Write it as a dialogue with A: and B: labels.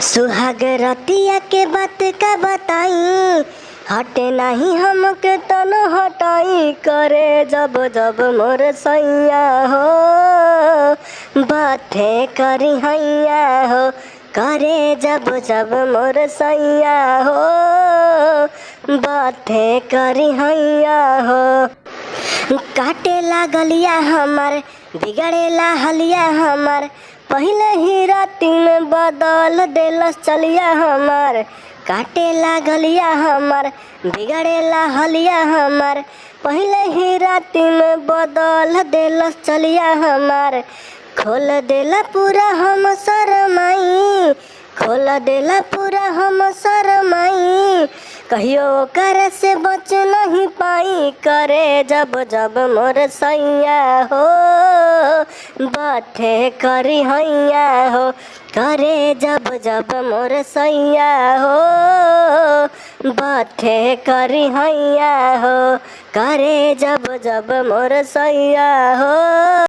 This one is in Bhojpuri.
A: सुहाग रतिया के बात का बताई, हटे नहीं हमके तन हटाई। करे जब जब मोर सैया हो, बाते करी हैया हो। करे जब जब मोर सैया हो, बाते करी हैया हो। काटे लागलिया हमार, बिगड़ेला हलिया हमार। पहले ही राती में बदल देलस चलिया हमार। काटे लागलिया हमार, बिगड़ेला हलिया हमार। पहले ही राती में बदल देलस चलिया हमार। खोल देला पूरा हम शरमाई, खोल देला पूरा हम शरमाई। कहियो करे से बच नहीं पाई। करे जब जब मोर सैया हो, बाते करी हैया हो। करे जब जब मोर सैया हो, बाते करी हैया हो। करे जब जब मोर सैया हो।